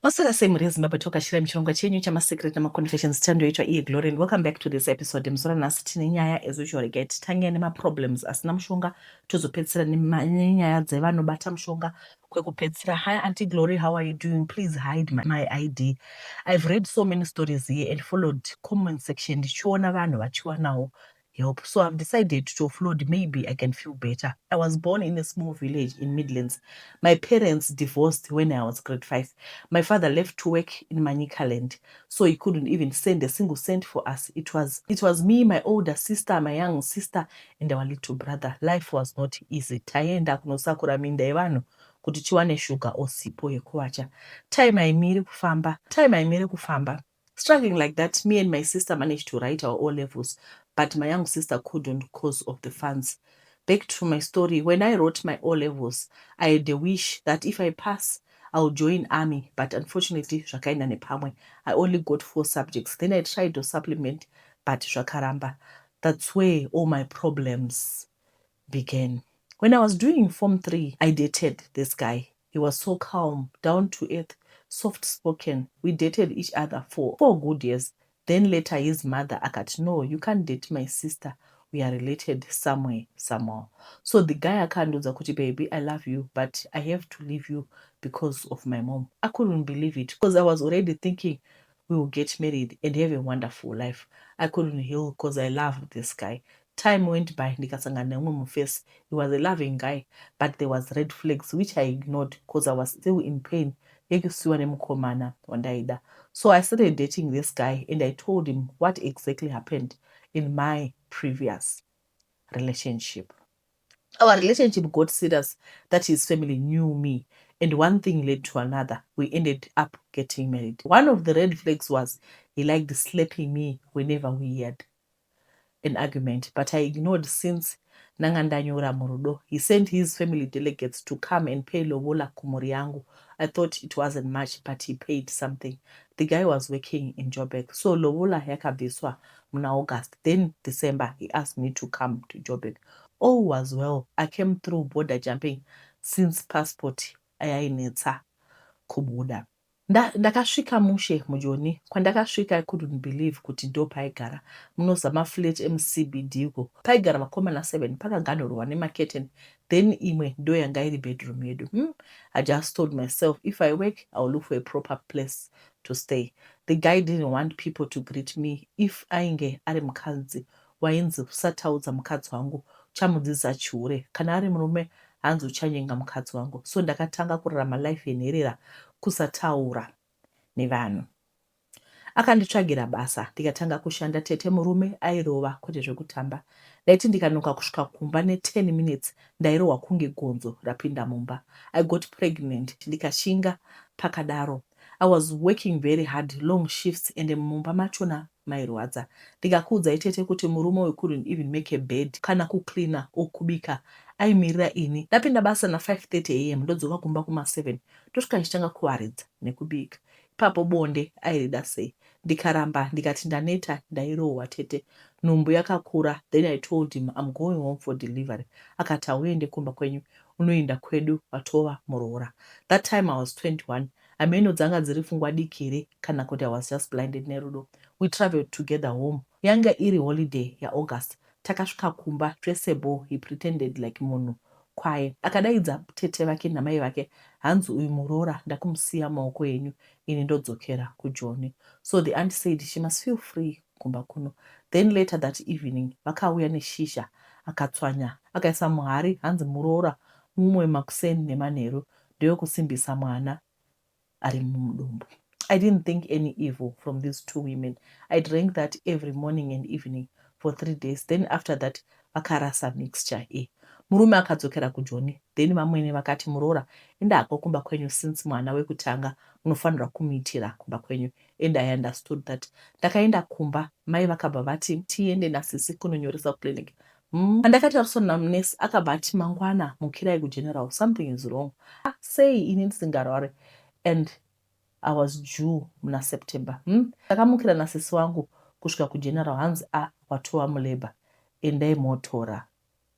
Maswera semurezi mabatoka shira michongo chenyu chamasecret namaconfessions chandoitwa iye Glory, and welcome back to this episode. Mzora nhasi tine nyaya as usual get tangia nemaproblems asina mushonga tozopedzisira nenyaya dzevanobata mushonga kwekupedzisira. Hi Auntie Glory, how are you doing? Please hide my ID. I've read so many stories here and followed comment section ndichiona vanhu vachiwanawo help, so I've decided to offload. Maybe I can feel better. I was born in a small village in Midlands. My parents divorced when I was grade 5. My father left to work in Manikaland, so he couldn't even send a single cent for us. It was me, my older sister, my young sister, and our little brother. Life was not easy. Taenda kunosakura minda yevanu kuti tiwane shuga osipo yekuwacha. Time haimiri kufamba. Struggling like that, me and my sister managed to write our O-levels, but my young sister couldn't because of the funds. Back to my story, when I wrote my O-levels, I had a wish that if I pass, I'll join army, but unfortunately, zvakaenda nepamwe. I only got 4 subjects. Then I tried to supplement, but zvakaramba. That's where all my problems began. When I was doing Form 3, I dated this guy. He was so calm, down to earth, soft-spoken. We dated each other for 4 good years. Then later his mother akati, no, you can't date my sister. We are related somewhere, somehow. So the guy akandoza kuti, baby, I love you, but I have to leave you because of my mom. I couldn't believe it because I was already thinking we will get married and have a wonderful life. I couldn't heal because I loved this guy. Time went by, ndikasangana nemumwe muface. He was a loving guy, but there was red flags which I ignored because I was still in pain yekusiwa nemukomana wandaida. So I started dating this guy and I told him what exactly happened in my previous relationship. Our relationship got serious that his family knew me, and one thing led to another. We ended up getting married. One of the red flags was he liked slapping me whenever we had an argument, but I ignored since nangandanyora murudo. He sent his family delegates to come and pay lobola kumuri yangu. I thought it wasn't much, but he paid something. The guy was working in Joburg, so lobola yakabviswa muna August. Then December, he asked me to come to Joburg. All was well. I came through border jumping since passport ayainetsa kubuda. Ndakasvika mushe mujoni. Kwandakasvika I couldn't believe kuti ndo paigara. Munozama flat MCBD uko. Paigara vakomana 7 pakaganhurwa nemaketeni. Then imwe ndo yanga iri bedroom yedu. I just told myself if I work, I'll look for a proper place to stay. The guy didn't want people to greet me. If ainge ari mukadzi wainzi usataudza mukadzi wangu chamudzidzisa chiure. Kana ari murume hanzi uchanyenga mukadzi wangu. So ndakatanga kurarama life yenherera kusataura nevanhu. Akanditsvagira basa, ndikatanga kushanda. Tete murume airova kwete zvekutamba. Ndaiti ndikanoka kusvika kumba ne10 minutes ndairohwa kunge gonzo rapinda mumba. I got pregnant, ndikashinga pakadaro. I was working very hard, long shifts, and mumba machona mairwadza. Ndikakuudzai tete kuti murume we couldn't even make a bed kana kucleana okubika. Aimirira ini. Ndapinda basa na 5:30 am ndodzoka kumba kuma7. Ndosvika ndichitanga kuwaridza nekubika. Ipapo bonde airida sei. Ndikaramba ndikati ndaneta ndairohwa tete. Nhumbu yakakura. Then I told him I'm going home for delivery. Akati hauende kumba kwenyu, unoenda kwedu watova muroora. That time I was 21. Ameno dzanga dziri pfungwa dikire kana kuti I was just blinded nerudo. We traveled together home. Yanga iri holiday ya August. Takasvika kumba traceable. He pretended like munhu kwaye. Akadaidza tete vake namai vake, hanzi uyu muroora ndakumusiya maoko enyu, ini ndodzokera kuJoni. So the aunt said she must feel free kumba kuno. Then later that evening vakauya neshisha akatswanya akaisa muhari, hanzi muroora mumwe makuseni nemanheru ndeyokusimbisa mwana ari mudumbu. I didn't think any evil from these 2 women. I drank that every morning and evening for 3 days. Then after that vakarasa mixture. Murume akadzokera kuJoni. Then vamwene vakati muroora enda hako kumba kwenyu since mwana wekutanga unofanirwa kumuitira kumba kwenyu. And I understood that. Ndakaenda kumba, mai vakabva vati tiende nasisi kunonyoresa kuclinic. Andakatariswa namunesi akabva ati mangwana mukirai kugeneral, something is wrong. Sei ini ndisingarwari. And I was due muna September. Ndakamukira nasisi wangu kusvika kugeneral, hanzi watova muleba, endai motora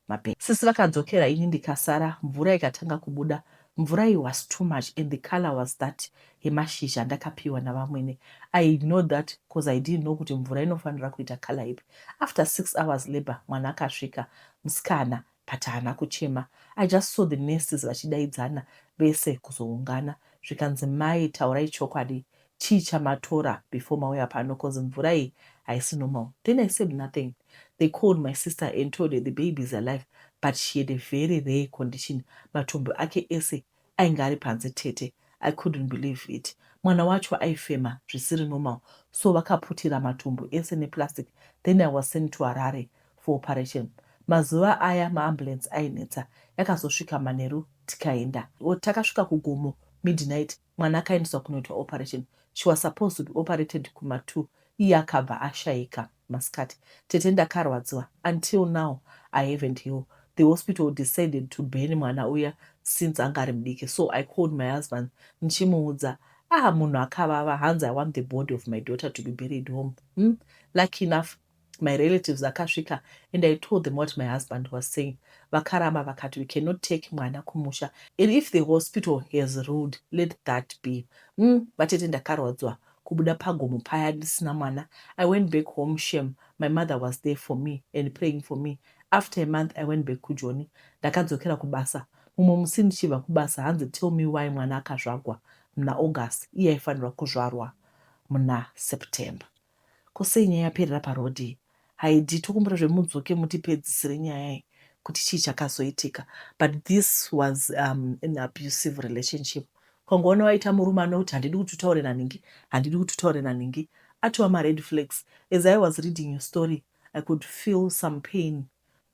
mapeni. Sisi vakadzokera, ini ndikasara. Mvura ikatanga kubuda, mvura iyi was too much and the color was that yemashizha ndakapiwa navamwene. I ignored that because I didn't know kuti mvura inofanira kuita color ipi. After 6 hours labor mwana akasvika musikana but haana kuchema. I just saw the nurses vachidaidzana vese kuzoungana zvikanzi mai taurai chokwadi chii chamatora before mauya pano because mvura iyi haisi normal. Then I said nothing. They called my sister and told her the baby is alive, but she had a very rare condition. Matumbu ake ese ainge ari panze tete. I couldn't believe it. Mwana wacho aifema zvisiri normal, so vakaputira matumbu ese neplastic. Then I was sent to Harare for operation. Mazuva aya maambulance ainetsa yakazosvika manheru tikaenda. Takasvika kugomo midnight, mwana akaendeswa kunoitwa operation. She was supposed to be operated kuma2. Iye akabva ashaika masikati. Tete ndakarwadziwa. Until now I haven't healed. The hospital decided to burn mwana uya since anga ari mudiki. So I called my husband ndichimuudza, munhu akavava, hanzi I want the body of my daughter to be buried home. Lucky enough my relatives akasvika and I told them what my husband was saying. Vakaramba vakati, we cannot take mwana kumusha, and if the hospital has ruled, let that be. Vatete ndakarwadziwa kubuda pagomo paya ndisina mwana. I went back home shame. My mother was there for me and praying for me. After a month I went back kuJoni. Ndakadzokera kubasa. Mumwe musi ndichibva kubasa, hanzi tell me why mwana akazvarwa muna August iye aifanirwa kuzvarwa muna September. Kosei nyaya yaperera parodhi. Haidi tokumbura zvemudzoke mutipedzisire nyaya iyi kuti chii chakazoitika. But this was an abusive relationship. Kwangoona waita murume anoti handidi kututaurira ningi, handidi kututaurira ningi, atova ma-red flags. As I was reading your story, I could feel some pain.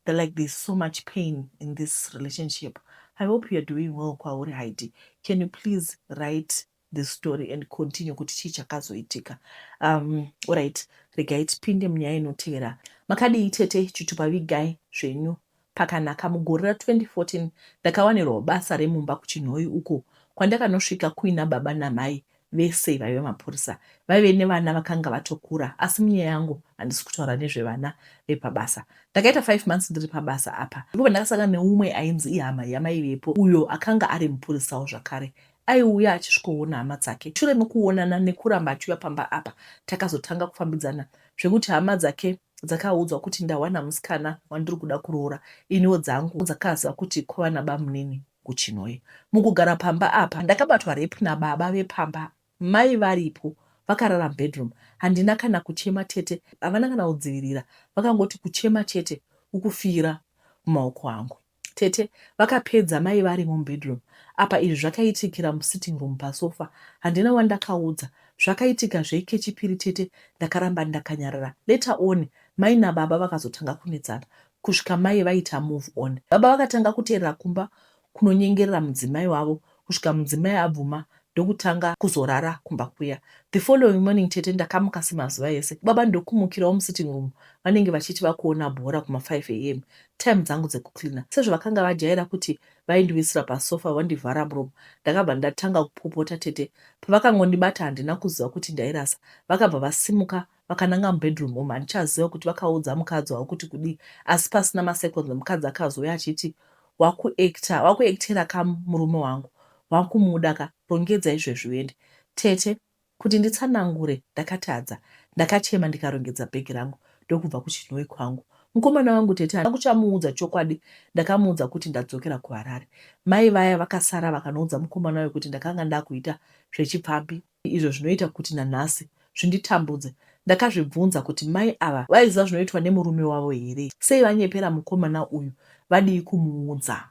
Like there's so much pain in this relationship. I hope you are doing well, kwauri Heidi. Can you please write the story and continue kuti chii chakazoitika? Alright, regai tipinde munyaya inotevera. Makadii tete chitupavigai zvenyu pakanaka. Mugore ra2014 ndakawanirwa basa remumba kuChinhoi uko kwandakanosvika kuina baba namai vese vaiva mapurisa. Vaive nevana vakanga vatokura, asi munyaya yangu handisi kutaura nezvevana vepabasa. Ndakaita 5 months ndiri pabasa apa. Ndipo ndakasangana neumwe ainzi ihama yamaivepo, uyo akanga ari mupurisawo zvakare. Aiuya achisvikoona hama dzake. Shure mekuonana nekuramba achiuya pamba apa, takazotanga kufambidzana zvekuti hama dzake dzakaudzwa kuti ndawana musikana wandiri kuda kuroora. Iniwo dzangu dzakaziva kuti kwava nabamunini kuChinhoi. Mukugara pamba apa ndakabatwa rape nababa vepamba, mai varipo vakarara bedroom. Handina kana kuchema tete, havana kana kudzivirira, vakangoti kuchema chete ukufira mumaoko angu. Tete vakapedza mai vari mubedroom. Apa izvi zvakaitikira musitting room pasofa. Handina wandakaudza. Zvakaitika zvekechipiri tete, ndakaramba ndakanyarara. Later on mai nababa vakazotanga kunetsana kusvika mai vaita move on. Baba vakatanga kuteerera kumba kunonyengerera mudzimai wavo kusvika mudzimai abvuma ndokutanga kuzorara kumba kuya. The following morning tete ndakamuka semazuva ese. Baba ndokumukirawo musitting room, vanenge vachiti vakuona bhora kuma5 am, time dzangu dzekucleana. Sezvo vakanga vajaira kuti vaindiwisira pasofa vandivhara muromo, ndakabva ndatanga kupopota tete. Pavakangondibata handina kuziva kuti ndairasa. Vakabva vasimuka vakananga mubedroom umu. Handichaziva kuti vakaudza mukadzi wavo kuti kudii, asi pasina maseconds mukadzi akazouya achiti, wakuektera kam murume wangu, wakumuda ka, rongedza izvezvi uende. Tete kuti nditsanangure ndakatadza, ndakachema ndikarongedza bhegi rangu ndokubva kuChinhoi kwangu. Mukomana wangu tete hakuchamuudza chokwadi. Ndakamuudza kuti ndadzokera kuHarare. Mai vaya vakasara vakanoudza mukomana wayo kuti ndakanga ndakuita zvechipfambi, izvo zvinoita kuti nanhasi zvinditambudze. Ndakazvibvunza kuti mai ava vaiziva zvinoitwa nemurume wavo here? Sei vanyepera mukomana uyu? Vadii kumuudza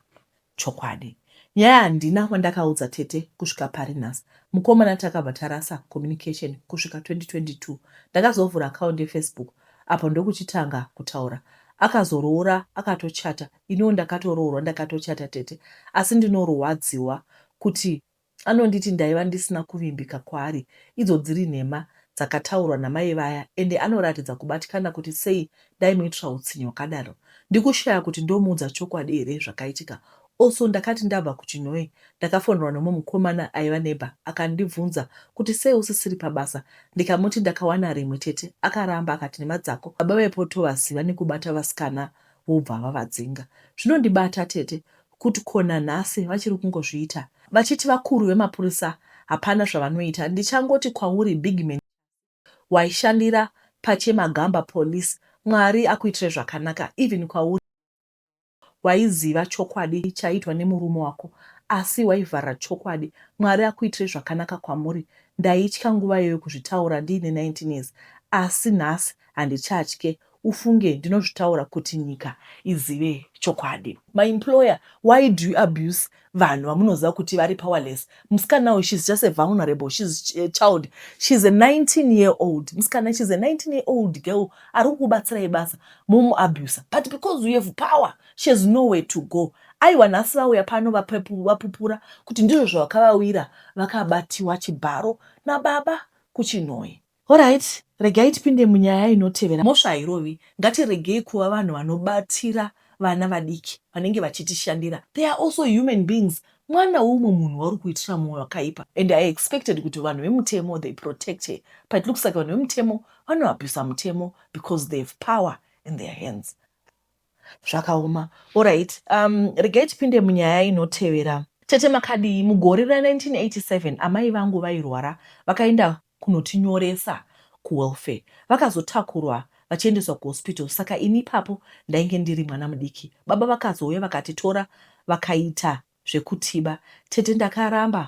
chokwadi? Nyaya handina wandakaudza tete kusvika pari nhasi. Mukomana takabva tarasa communication kusvika 2022. Ndakazovhura account yeFacebook, apo ndokuchitanga kutaura. Akazoroora akatochata. Iniwo ndakatoroorwa ndakatochata tete, asi ndinorwadziwa kuti anonditi ndaiva ndisina kuvimbika kwaari. Idzo dziri nhema dzakataurwa namai vaya, ende anoratidza kubatikana kuti sei ndaimuitira utsinye hwakadaro. Ndikushaya kuti ndomuudza chokwadi here zvakaitika. Also ndakati ndabva kuChinhoi ndakafonerwa nomumwe mukomana aiva neighbor akandibvunza kuti sei usisiri pabasa. Ndikamuti ndakawana rimwe tete. Akaramba akati nhema dzako baba vaipotovaziva nekubata vasikana vobva vavadzinga. Zvinondibata tete kuti kona nhasi vachiri kungozviita. vachiti vakuru vemapurisa hapana zvavanoita. Ndichangoti kwauri Bigman waishandira paChemagamba Police, Mwari akuitire zvakanaka. Even kwauri waiziva chokwadi chaitwa nemurume wako, asi waivhara chokwadi. Mwari akuitire zvakanaka kwamuri. Ndaitya nguva iyoyo kuzvitaura ndiine 19 years, asi nhasi handichatye. Ufunge ndinozvitaura kuti nyika izive chokwadi. My employer, why do you abuse vanhu vamunoziva kuti vari powerless? Musikana uyu, she's just a vulnerable, she's a child, she's a 19-year-old musikana, she's a 19-year-old girl ari kukubatsirai basa momuabuse, but because you have power she has nowhere to go. Aiwa, nhasi vauya pano vapupura kuti ndizvo zvakavawira, vakabatiwa chibharo nababa kuChinhoyi. Alright, regai tipinde munyaya inotevera. Mosvairovi, ngatiregei kuva vanhu vanobatira vana vadiki vanenge vachitishandira. They are also human beings. Mwana umwe munhu wauri kuitira mwoyo wakaipa. And I expected kuti vanhu vemutemo they protect her. But it looks like vanhu vemutemo vanoabvisa mutemo because they have power in their hands. Zvakaoma. Alright, regai tipinde munyaya inotevera. Tete Makadi, mugore ra1987 amai vangu vairwara, vakaenda kunotinyoresa kuwelfare, vakazotakurwa vachiendeswa kuhospital. Saka ini ipapo ndainge ndiri mwana mudiki. Baba vakazouya vakatitora vakaita zvekutiba. Tete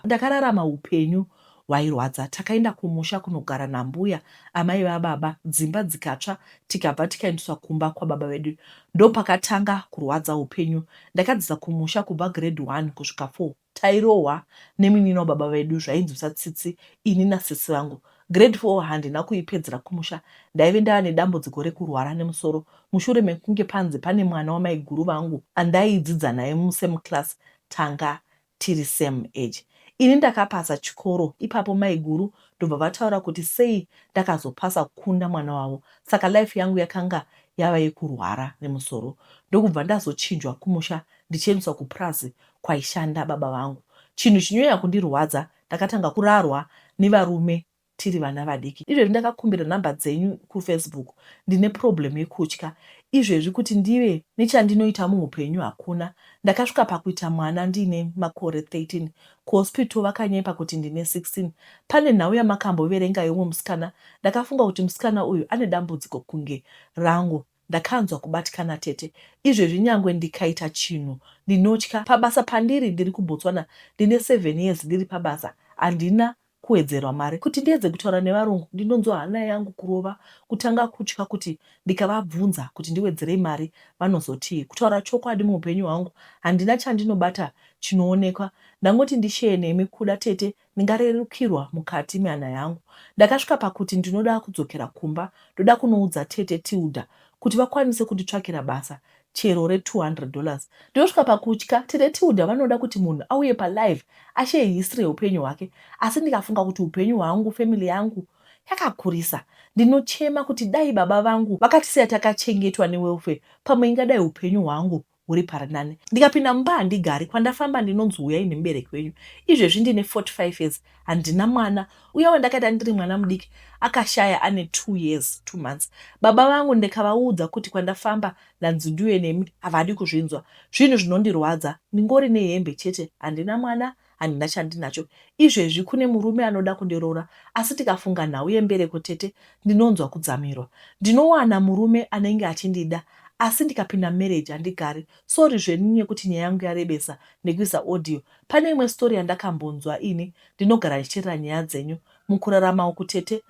ndakararama upenyu hwairwadza. Takaenda kumusha kunogara nambuya amai vababa, dzimba dzikatsva, tikabva tikaendeswa kumba kwababa vedu. Ndo pakatanga kurwadza upenyu. Ndakadzisa kumusha kubva grade 1 kusvika 4. Tairohwa neminino baba vedu zvainzwisa tsitsi ini nasisi vangu. Grade 4 handina kuipedzera kumusha. Ndaive ndava nedambudziko rekurwara nemusoro. Mushure mekunge panze pane mwana wamaiguru vangu andaidzidza naye musame class, tanga tiri same age. Ini ndakapasa chikoro. Ipapo maiguru ndobva vataura kuti sei ndakazopasa kukunda mwana wavo. Saka life yangu yakanga yava yekurwara nemusoro. Ndokubva ndazochinjwa kumusha ndichiendeswa kuPrazi kwaishanda baba vangu. Chinhu chinyanya kundirwadza, ndakatanga kurarwa nevarume tiri vana vadiki. Izvezvi ndakakumbira nhamba dzenyu kuFacebook. Ndine problem yekutya. Izvezvi kuti ndive nechandinoita muupenyu hakuna. Ndakasvika pakuita mwana ndine makore 13. Kuhospital vakanyepa kuti ndine 16. Pane nhau yamakamboverenga yomwe musikana. Ndakafunga kuti musikana uyu ane dambudziko kunge rangu. Ndakanzwa kubatikana tete. Izvezvi nyangwe ndikaita chinhu ndinotya. Pabasa pandiri ndiri kuBotswana ndine 7 years ndiri pabasa. Handina kuwedzerwa mari kuti ndiedze kutaura nevarungu. Ndinonzwa hana yangu kurova, kutanga kutya kuti ndikavabvunza kuti ndiwedzerei mari vanozoti. Kutaura chokwadi muupenyu hwangu handina chandinobata chinoonekwa. Ndangoti ndisheye nemi kuda tete ndingarerukirwa mukati mehana yangu. Ndakasvika pakuti ndinoda kudzokera kumba, ndoda kunoudza tete Tilda kuti vakwanise kunditsvakira basa chero $200. Ndosvika pakutya. Tete Tilda vanoda kuti munhu auye palive asheye history yeupenyu hwake, asi ndikafunga kuti upenyu hwangu, family yangu yakakurisa. Ndinochema kuti dai baba vangu vakatisiya takachengetwa newelfare, pamwe ingadai upenyu hwangu huri parinane. Ndikapinda mumba handigari, kwandafamba ndinonzi uyai nemubereki wenyu. Izvezvi ndine 45 years, handina mwana. Uya wandakaita ndiri mwana mudiki akashaya ane 2 years 2 months. Baba vangu ndikavaudza kuti kwandafamba ndanzi ndiuye nemi, havadi kuzvinzwa. Zvinhu zvinondirwadza, ndingori nehembe chete, handina mwana, handina chandinacho. Izvezvi kune murume anoda kundiroora, asi tikafunga nhau yembereko tete ndinonzwa kudzamirwa. Ndinowana murume anenge achindida, asi ndikapinda marriage handigari. Sorry zveninye kuti nyaya yangu yarebesa nekuisa audio. Pane imwe story yandakambonzwa ini, ndinogara ndichiteerera nyaya dzenyu. Mukurarama uku tete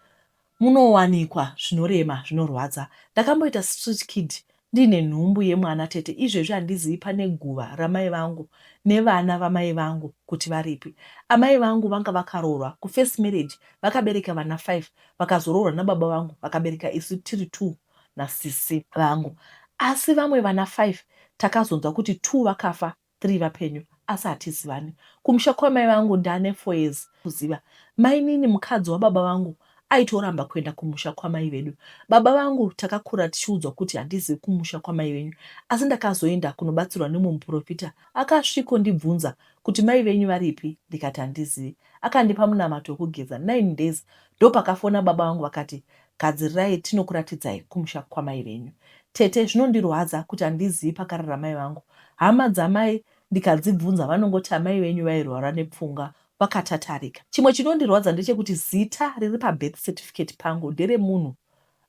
munowanikwa zvinorema zvinorwadza. Ndakamboita street kid ndine nhumbu yemwana tete. Izvezvi handizivi pane guva ramai vangu nevana vamai vangu kuti varipi. Amai vangu vanga vakaroorwa kufirst marriage, vakabereka vana 5, vakazoroorwa nababa vangu vakabereka isu tiri 2 nasisi vangu. Asi vamwe vana 5 takazonzwa kuti 2 vakafa, 3 vapenyu, asi hatizivani. Kumusha kwamai vangu ndane 4 years kuziva. Mai nini mukadzi wababa vangu aitoramba kuenda kumusha kwamai vedu. Baba vangu takakura tichiudzwa kuti handizivi kumusha kwamai venyu, asi ndakazoenda kunobatsirwa nemumwe muprofita. Akasvikondibvunza kuti mai venyu varipi, ndikati handizivi. Akandipa munamato wekugeza 9 days. Ndo pakafona baba vangu vakati, gadzirirai tinokuratidzai kumusha kwamai venyu. Tete zvinondirwadza kuti handizivi pakarara mai vangu. Hama dzamai ndikadzibvunza vanongoti amai venyu vairwara nepfungwa vakatatarika. Chimwe chinondirwadza ndechekuti zita riri pabirth certificate pangu nderemunhu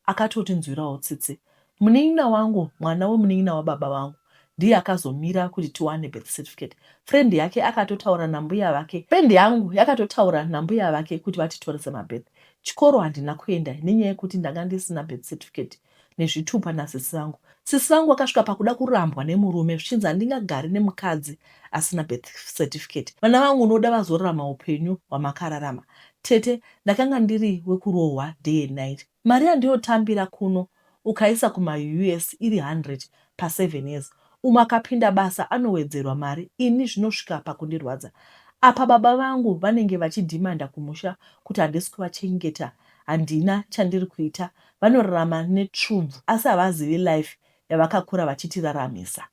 akatotinzwirawo tsitsi. Munin'ina wangu, mwana wemunin'ina wababa vangu, ndiye akazomira kuti tiwane birth certificate. Friend yake akatotaura nambuya vake, friend yangu yakatotaura nambuya vake kuti vatitorese mabirth. Chikoro handina kuenda nenyaya yekuti ndanga ndisina birth certificate nezvitupa nasisi vangu. Sisi vangu akasvika pakuda kurambwa nemurume zvichinzi handingagari nemukadzi asina birth certificate. Vana vangu unoda vazorarama upenyu hwamakararama. Tete, ndakanga ndiri wekurohwa day and night. Mari yandinotambira kuno ukaisa kuma-US iri 100 pa7 years. Umwe akapinda basa anowedzerwa mari. Ini zvinosvika pakundirwadza. Apa baba vangu vanenge vachidhimanda kumusha kuti handisi kuvachengeta, handina chandiri kuita. Vanorarama netrubvu asi havazivi life yavakakura vachitiraramisa.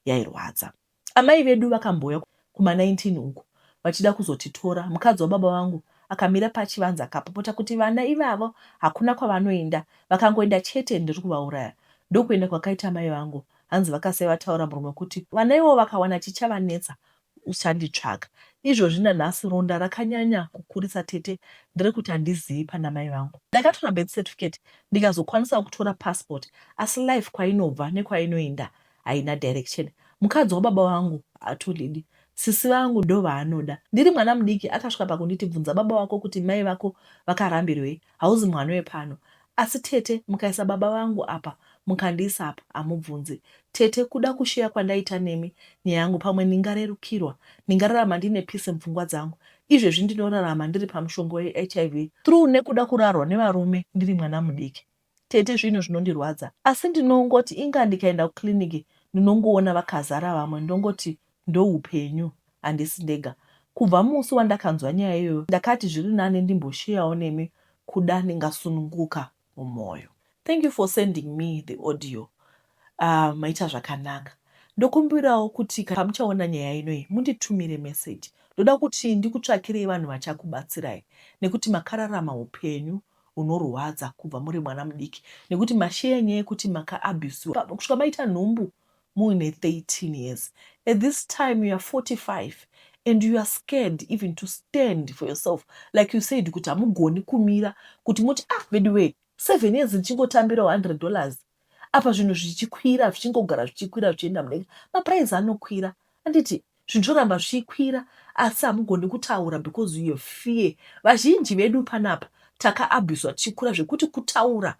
Yairwadza. Amai vedu vakambouya kuma19 uku vachida kuzotitora. Mukadzi wababa vangu akamira pachivanze akapopota kuti vana ivavo hakuna kwavanoenda, vakangoenda chete ndiri kuvauraya. Ndokuenda kwakaita mai vangu. Hanzi vakasai vataura murume kuti vana ivo vakawana chichavanetsa uchanditsvaga. Izvozvi nanhasi ronda rakanyanya kukurisa tete ndiri kuti handizivi pana mai vangu. Ndakatora birth certificate ndikazokwanisa kutora passport, asi life kwainobva nekwainoenda haina direction. Mukadzi wababa vangu hatolidi. Sisi vangu ndo vaanoda. Ndiri mwana mudiki akasvika pakunditi bvunza baba wako kuti mai vako vakarambirwei, hauzi mwana wepano. Asi tete, mukaisa baba vangu apa, mukandiisa apa, hamubvunzi. Tete, kuda kushiya kwandaita nemi nyaya yangu pamwe ningarerukirwa, ningararama ndine peace mupfungwa dzangu. Izvezvi ndinorarama ndiri pamushongo weHIV through nekuda kurarwa nevarume ndiri mwana mudiki. Tete, zvino zvinondirwadza. Asi ndinongoti inga ndikaenda kukliniki ndinongoona vakazara vamwe ndongoti ndoupenyu handisi ndega. Kubva musi wandakanzwa nyaya iyoyo ndakati zviri nani ndimboshiyawo nemi kuda ndingasununguka mumwoyo. Thank you for sending me the audio. Maita zvakanaka. Ndokumbirawo kuti pamuchaona nyaya inoyi munditumire message. Ndoda kuti ndikutsvakirei vanhu vachakubatsirai nekuti makararama upenyu unorwadza kubva muri mwana mudiki, nekuti mashiya nyaya yekuti makaabhusiwa kusvika maita nhumbu muine 13 years. At this time you are 45 and you are scared even to stand for yourself. Like you said, kuti hamugoni kumira kuti muti by the way 7 years ndichingotambirawo $100. Apa zvinhu zvichikwira zvichingogara zvichikwira zvichienda mudenga. Maprice anokwira. Handiti zvinhu zvoramba zvichikwira asi hamugoni kutaura because you fear. Vazhinji vedu panapa takaabhuswa tichikura zvekuti kutaura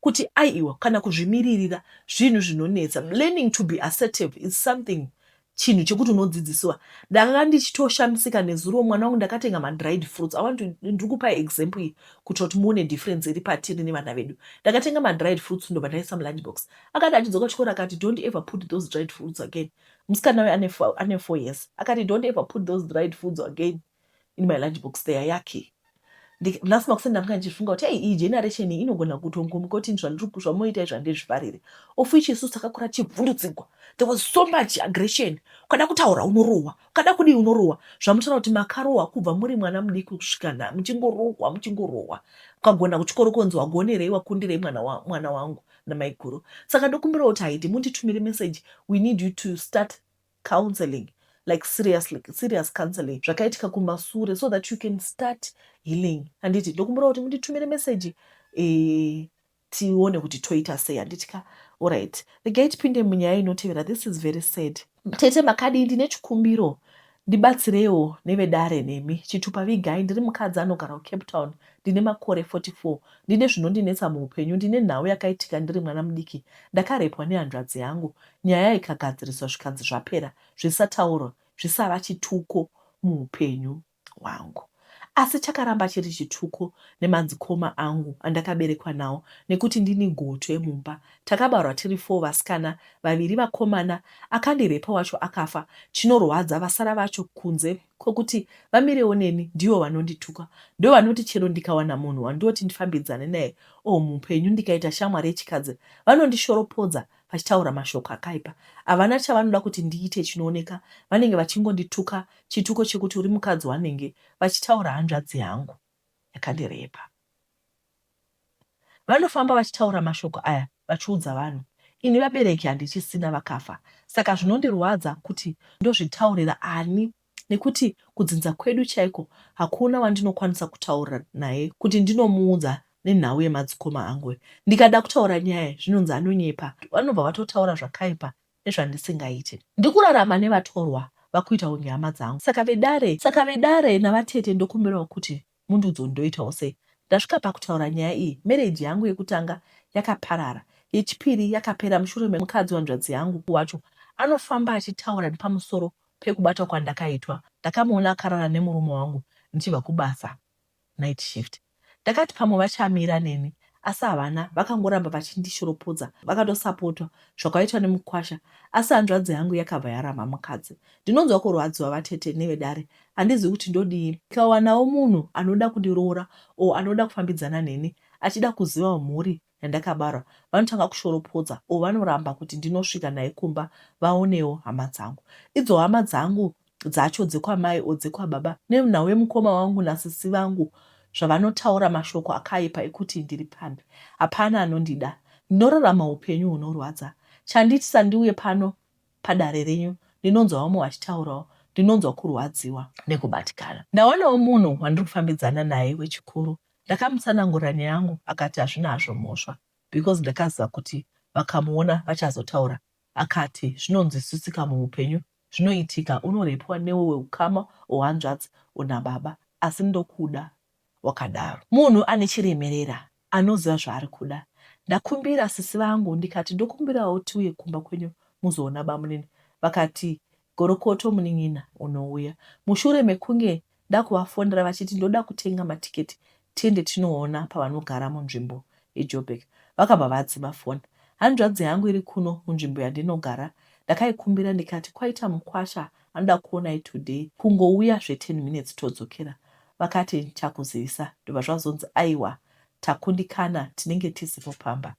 kuti aiwa kana kuzvimiririra zvinhu zvinonetsa. Learning to be assertive is something chinhu chekuti unodzidziswa. Ndakanga ndichitoshamisika nezuro mwana wangu ndakatenga ma-dried fruits. Ndiri kupa example iyi kuti muone difference iri patiri nevana vedu. Ndakatenga ma-dried fruits ndobva ndaisa mu-lunch box. Akati achidzoka kuchikoro akati don't ever put those dried fruits again. Musikana we ane 4 years. Akati don't ever put those dried foods again in my lunch box. They are yucky. Nhasi makusenda ndanga ndichifunga kuti iyi generation inogona kutongomuka kuti zvamunoita zvandizvifarire. Of which isusu takakura tichivhundutsirwa. There was so much aggression. Ukada kutaura unorohwa, ukada kudii unorohwa. Zvamunotaura kuti makarohwa kubva muri mwana mudiki kusvika muchingorohwa. Ukagona kuchikoro konzi wagonerei wakundirei mwana wangu namai guru. Saka ndokumbira kuti haiti munditumire message, we need you to start counseling. Like serious counseling. Zvakaitika kumasure so that you can start healing. Handiti ndokumbira kuti munditumire message tione kuti toita sei. Handitika alright. Regai tipinde munyaya inotevera. This is very sad. Tete makadi ndine chikumbiro ndibatsirewo nevedare nemi. Chitupa vigai ndiri mukadzi anogara kuCape Town. Ndine makore 44. Ndine zvinondinetsa muupenyu. Ndine nhau yakaitika ndiri mwana mudiki. Ndakarepwa nehanzvadzi yangu. Nyaya ikagadziriswa zvikanzi zvapera. Zvisataurwa. Zvisava chituko muupenyu hwangu. Asi chakaramba chiri chituko nemadzikoma angu andakaberekwa nawo nekuti ndini gotwe mumba. Takabarwa tiri 4 vasikana, 2 vakomana. Akandirepa wacho akafa. Chinorwadza vasara vacho kunze kwokuti vamirewo neni ndivo vanondituka. Ndo vanoti chero ndikawana munhu wandoti ndifambidzane naye muupenyu ndikaita shamwari yechikadzi vanondishoropodza vachitaura mashoko akaipa. Havana chavanoda kuti ndiite chinooneka. Vanenge vachingondituka chituko chekuti uri mukadzi wanenge vachitaura hanzvadzi yangu yakandirepa. Vanofamba vachitaura mashoko aya vachiudza vanhu. ini vabereki handichisina vakafa. Saka zvinondirwadza kuti ndozvitaurira ani, nekuti kudzinza kwedu chaiko hakuna wandinokwanisa kutaura naye kuti ndinomuudza nenhau yemadzikoma angu. Ndikada kutaura nyaya zvinonzi anonyepa, vanobva vatotaura zvakaipa nezvandisingaiti. Ndikurarama nevatorwa vakuita kunge hama dzangu. Saka vedare navatete ndokumbirawo kuti mundudzo ndoitawo sei. Ndasvika pakutaura nyaya iyi, mereji yangu yekutanga yakaparara, yechipiri yakapera mushure memukadzi wanzvadzi yangu wacho anofamba achitaura pamusoro pekubata kwandakaitwa. Ndakamuona akarara nemurume wangu ndichibva kubasa night shift. Ndakati pamwe vachamira neni, asi havana, vakangoramba vachindishoropodza, vakatosapotwa zvakaitwa nemukwasha, asi hanzvadzi yangu yakabva yaramba mukadzi. Ndinonzwa kurwadziwa vatete nevedare, handizivi kuti ndodii. Ndikawanawo munhu anoda kundiroora o anoda kufambidzana neni, achida kuziva mhuri yandakabarwa, vanotanga kushoropodza o vanoramba kuti ndinosvika naye kumba vaonewo hama dzangu. Idzo hama dzangu dzacho dzekwamai o dzekwababa nenhau yemukoma wangu nasisi vangu, zvavanotaura mashoko akaipa ekuti ndiri pambi. Hapana anondida. Ndinorarama upenyu hunorwadza. Chanditi sandiuye pano padare renyu, ndinonzwa vamwe vachitaurawo, ndinonzwa kurwadziwa nekubatikana. Ndaonawo munhu wandiri kufambidzana naye wechikuru. Ndakamutsanangura nyaya yangu, akati hazvina hazvo mhosva, because ndakaziva kuti vakamuona vachazotaura. Akati zvinonzwisisika muupenyu, zvinoitika, unorepwa newewe ukama ohanzvadzi una baba, asi ndokuda wakadaro. Munhu ane chiremerera, anoziva zvaari kuda. Ndakumbira sisi vangu ndikati ndokumbirawo tiuye kumba kwenyu muzoona bamunini. Vakati gorokoto munin'ina unouya. Mushure mekunge ndakuvafondera vachiti ndoda kutenga matiketi tiende tinoona pavanogara munzvimbo yeJoburg. Vakabva vadzima foni. Hanzvadzi yangu iri kuno munzvimbo yandinogara. Ndakaikumbira ndikati kwaita mukwasha anoda kuonai today, kungouya zve10 minutes todzokera. Vakati ndichakuzivisa. Ndobva zvazonzi aiwa takundikana, tinenge tisipo pamba.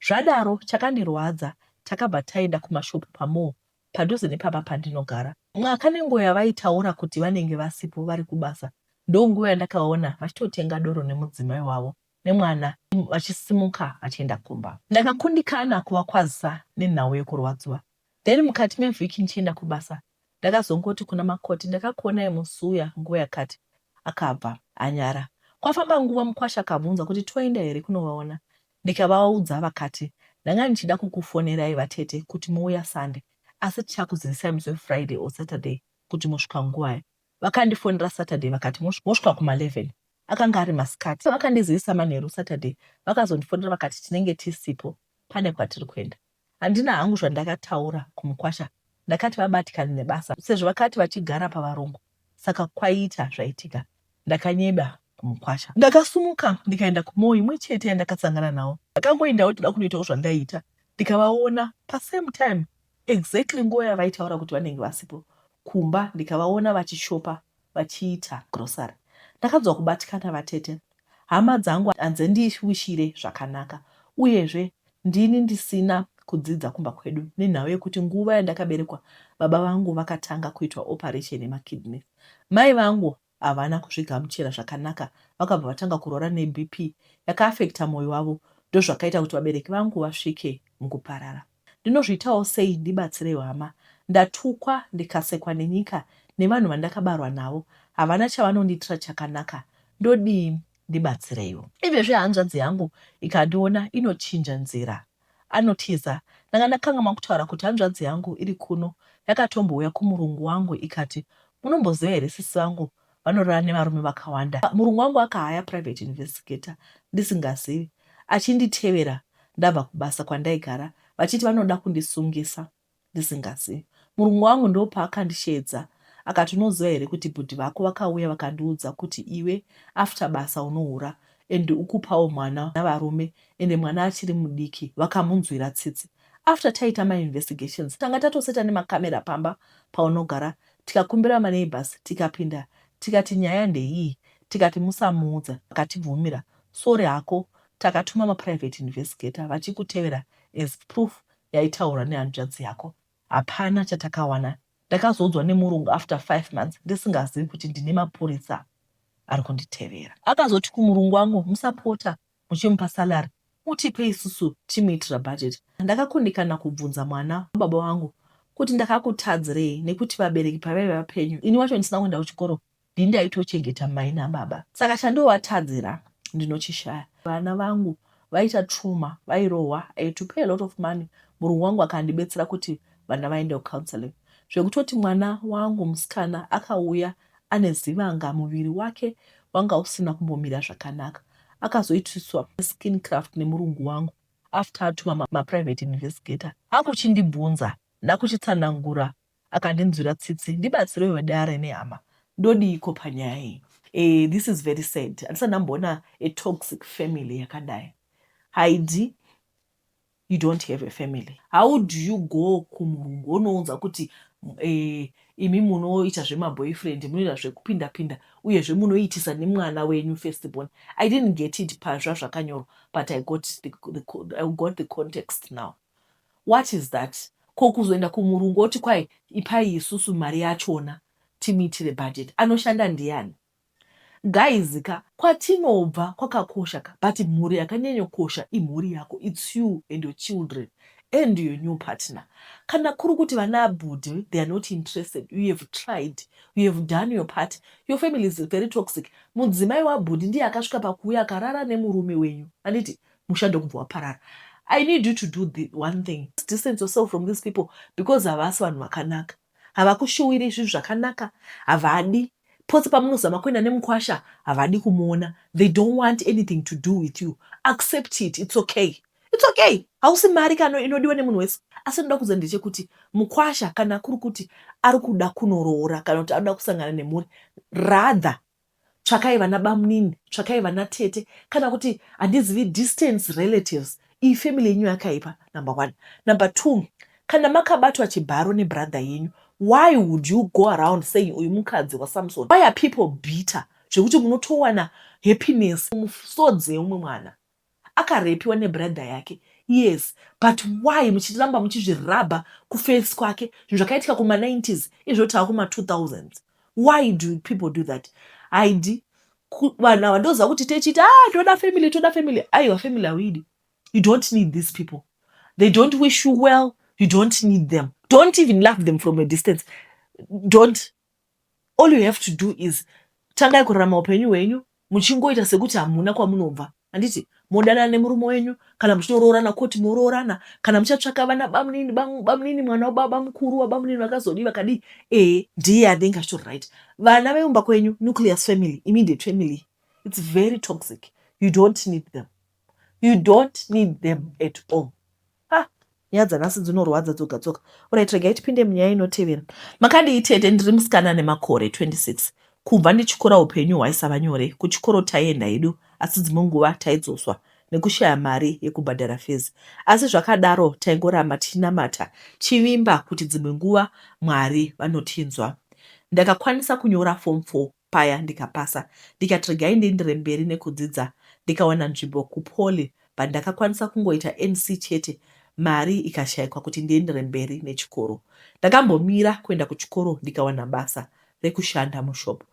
Zvadaro chakandirwadza, takabva taenda kumashopu paMall padhuze nepamba pandinogara. Mwaka nenguva yavaitaura kuti vanenge vasipo vari kubasa, ndonguva yandakaona vachitotenga doro nemudzimai wavo nemwana vachisimuka vachienda kumba. Ndakakundikana kuvakwazisa nenhau yekurwadziwa. Then mukati mevhiki ndichienda kubasa, ndakazongoti kuna makoti, ndakakuonai musuya nguva yakati. Akabva anyara. Kwafamba nguva mukwasha akabvunza kuti toenda here kunovaona. Ndikavaudza vakati ndanga ndichida kukufonerai vatete kuti muuya Sunday, asi tichakuzivisai musi Friday or Saturday kuti mosvika nguvayo. Vakandifonera Saturday vakati mosvika kuma11. Akanga ari masikati. Vakandizivisa manheru Saturday, vakazondifonera vakati tinenge tisipo, pane kwatiri kuenda. Handina hangu zvandakataura kumukwasha. Ndakati vabatikane nebasa, sezvo vakati vachigara pavarungu, saka kwaita zvaitika. Ndakanyeba kumukwasha. Ndakasumuka ndikaenda kuMall imwe chete yandakasangana nawo. Ndakangoendawo toda kunoitawo zvandaita. Ndikavaona pasame time, exactly nguva yavaitaura kuti vanenge vasipo. Kumba ndikavaona vachishopa, vachiita grocery. Ndakadzwa kubatikana vatete. Hama dzangu hanzendishwishire zvakanaka. Uyezve ndini ndisina kudzidza kumba kwedu nenhau yekuti nguva yandakaberekwa baba vangu vakatanga kuitwa operation yemakidney. Mai vangu havana kuzvigamuchira zvakanaka, vakabva vatanga kurwara neBP yakaafekta mwoyo wavo. Ndozvakaita kuti vabereki vangu vasvike mukuparara. Ndinozviitawo sei ndibatsirewo hama? Ndatukwa ndikasekwa nenyika nevanhu vandakabarwa navo, havana chavanondiitira chakanaka. Ndodii ndibatsireiwo? Izvezvi hanzvadzi yangu ikandiona inochinja nzira, anotiza. Ndanga ndakanga makutaura kuti hanzvadzi yangu iri kuno yakatombouya kumurungu wangu ikati munomboziva here sisi vangu vanorara nevarume vakawanda. Murungu wangu akahaya private investigator ndisingazivi, achinditevera ndabva kubasa kwandaigara, vachiti vanoda kundisungisa ndisingazivi. Murungu wangu ndopaakandishedza akati unoziva here kuti bhudhi vako vakauya vakandiudza kuti iwe after basa unohura ende ukupawo mwana navarume ende mwana achiri mudiki, vakamunzwira tsitsi. After taita ma-investigations, tanga tatoseta nemakamera pamba paunogara, tikakumbira maneighbors, tikapinda, tikati nyaya ndeiyi, tikati musamuudza, akatibvumira. Sore hako, takatuma ma-private investigator, vachikutevera as proof yaitaura nehanzvadzi yako. Hapana chatakawana. Ndakazoudzwa nemurungu after 5 months, ndisingazivi kuti ndine mapurisa ari kunditevera. Akazoti kumurungu wangu, musapota muchimupa salary, mutipe isusu timuitira budget. Ndakakundikana kubvunza mwana baba wangu kuti ndakakutadzirei nekuti vabereki pavaiva vapenyu ini wacho ndisina kuenda kuchikoro ndini ndaitochengeta mai nababa, saka chandovatadzira ndinochishaya. Vana vangu vaita trauma, vairohwa. I had to pay a lot of money. Murungu wangu akandibetsera kuti vana vaende kucounseling, zvekutoti mwana wangu musikana akauya ane zivanga, muviri wake wanga usina kumbomira zvakanaka, akazoitiswa skin craft nemurungu wangu after atuma maprivate investigator. Akuchindibvunza ndakuchitsanangura akandinzwira tsitsi ndibatsirewo vadare nehama ndodiko panyaya iyi. This is very sad. Andisana ndamboona a toxic family yakadai. Heidi, you don't have a family. How do you go kumurungu unounza kuti imi munoita zvemaboyfriend, munoita zvekupinda-pinda uyezve munoitisa nemwana wenyu firstborn? I didn't get it pazva zvakanyorwa, but I got the context now. What is that? Ko kuzoenda kumurungu oti kwai ipai isusu mari yachona timuitire budget. Anoshanda ndiani? Guys, kwatinobva kwakakosha, but mhuri yakanyanyokosha imhuri yako. It's you and your children and your new partner. Kana kuri kuti vana abhudhi, they are not interested. You have tried, you have done your part. Your family is very toxic. Mudzimai wabhudhi ndiye akasvika pakuuya akarara nemurume wenyu, anditi mushando kubva waparara. I need you to do the one thing. Distance yourself from these people because havasi vanhu vakanaka. Havakushuwiri zvinhu zvakanaka, havadi. Pose pamunozama kuenda nemukwasha havadi kumuona. They don't want anything to do with you. Accept it. It's okay. It's okay. Hausi mari kana inodiwa nemunhu wese. Asi ndoda kuza ndechekuti mukwasha kana kuri kuti ari kuda kunoroora kana kuti anoda kusangana nemhuri, rather tsvakai vana bamunini, tsvakai vana tete, kana kuti handizivi distance relatives. Iyi family yenyu yakaipa, number 1. Number 2, kana makabatwa chibharo nebrother yenyu, why would you go around saying uyu mukadzi waSamson? Why are people bitter? Zvekuti munotowana happiness musodze umwe mwana akarepiwa nebrother yake. Yes, but why muchiramba muchizvirabha kuface kwake? Zvinhu zvakaitika kuma90s izvotava kuma2000s. Why do people do that? Heidi, vanhu ava ndoziva kuti techiti toda family. Aiwa, family hauidi. You don't need these people. They don't wish you well. You don't need them. Don't even love them from a distance. Don't. All you have to do is tangai kurarama upenyu hwenyu muchingoita sekuti hamuna kwamunobva. Handiti modana nemurume wenyu, kana muchinoroorana koti moroorana, kana muchatsvaka vana bamunini mwana wababa mukuru wabamunini vakazodii vakadii. Ndiye anenge achitori right. Vana veumba kwenyu, nucleus family, immediate family, it's very toxic. You don't need them. You don't need them at all. Nyaya dzanhasi dzinorwadza dzoga. Alright, regai tipinde munyaya inotevera. Makandiitete ndiri musikana nemakore 26. Kubva ndichikora upenyu hwaisava nyore. Kuchikoro taienda hedu, asi dzimwe nguva taidzoswa nekushaya mari yekubhadhara fees. Asi zvakadaro taingoramba tichinamata chivimba kuti dzimwe nguva Mwari vanotinzwa. Ndakakwanisa kunyora form 4 paya ndikapasa. Ndikati regai ndiendere mberi nekudzidza. Ndikawana nzvimbo kuPoli, pandakakwanisa kungoita NC chete. Mari ikashayikwa kuti ndiendere mberi nechikoro. Ndakambomira kuenda kuchikoro ndikawana basa rekushanda mushopu.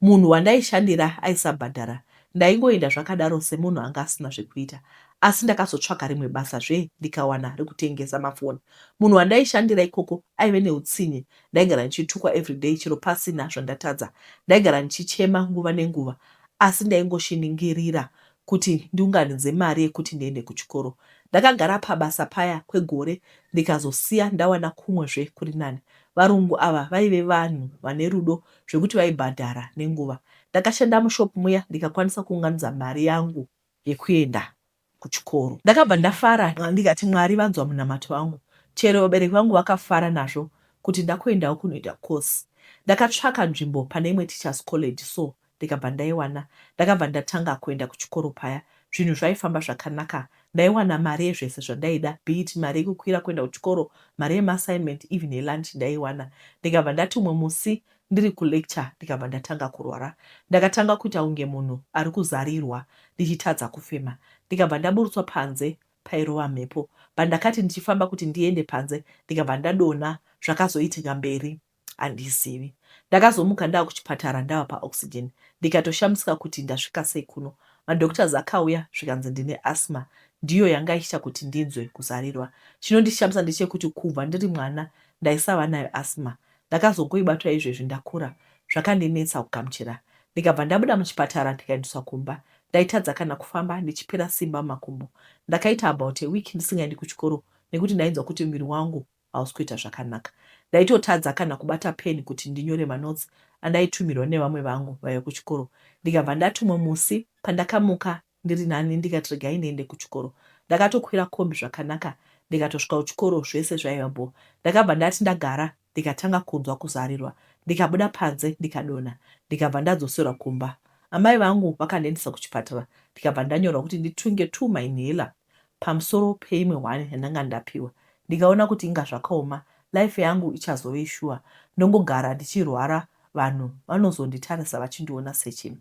Munhu wandaishandira aisabhadhara. Ndaingoenda zvakadaro semunhu anga asina zvekuita. Asi ndakazotsvaka rimwe basa ndikawana rekutengesa mafoni. Munhu wandaishandira ikoko aive neutsinye. Ndaigara ndichitukwa everyday chero pasina zvandatadza. Ndaigara ndichichema nguva nenguva. Asi ndaingoshiningirira kuti ndiunganidze mari yekuti ndiende kuchikoro. Ndakagara pabasa paya kwegore ndikazosiya ndawana kumwezve kuri nani. Varungu ava vaive vanhu vane rudo zvekuti vaibhadhara nenguva. Ndakashanda mushopu muya ndikakwanisa kuunganidza mari yangu yekuenda kuchikoro. Ndakabva ndafara ndikati Mwari vanzwa munamato wangu. Chero vabereki vangu vakafara nazvo kuti ndakuendawo kunoita course. Ndakatsvaka nzvimbo pane imwe teachers college, so ndikabva ndaiwana. Ndakabva ndatanga kuenda kuchikoro paya. Zvinhu zvaifamba zvakanaka. Ndaiwana mari yezvese zvandaida, be it mari yekukwira kuenda kuchikoro, mari yemaassignment, even yelunch ndaiwana. Ndikabva ndati umwe musi ndiri kulecture ndikabva ndatanga kurwara. Ndakatanga kuita kunge munhu ari kuzarirwa ndichitadza kufema. Ndikabva ndaburutswa panze pairova mhepo. Pandakati ndichifamba kuti ndiende panze ndikabva ndadonha. Zvakazoitika mberi handizivi. Ndakazomuka ndava kuchipatara ndava paoxygen. Ndikatoshamisika kuti ndasvika sei kuno. madoctors akauya zvikanzi ndine asthma, ndiyo yanga ichiita kuti ndinzwe kuzarirwa. Chinondishamisa ndechekuti kubva ndiri mwana ndaisava nayo asthma. Ndakazongoibatwa izvezvi ndakura, zvakandinetsa kugamuchira. Ndikabva ndabuda muchipatara ndikaendeswa kumba, ndaitadza kana kufamba ndichipera simba mumakumbo. Ndakaita about a week ndisingaendi kuchikoro nekuti ndainzwa kuti muviri wangu hausi kuita zvakanaka. Ndaitotadza kana kubata peni kuti ndinyore manotsi andaitumirwa nevamwe vangu vaiva kuchikoro. Ndikabva ndatumwa musi pandakamuka ndiri nani ndikati regai ndiende kuchikoro. Ndakatokwira kombi zvakanaka, ndikatosvika kuchikoro zvese zvaiva mbo. Ndakabva ndati ndagara ndikatanga kunzwa kuzarirwa. Ndikabuda panze ndikadonha, ndikabva ndadzoserwa kumba. Amai vangu vakandiendesa kuchipatara, ndikabva ndanyorwa kuti nditunge 2 mainhela pamusoro peimwe 1 yandanga ndapiwa. Ndikaona kuti inga zvakaoma, life yangu ichazove shuwa, ndongogara ndichirwara, vanhu vanozonditarisa vachindiona sechinhu.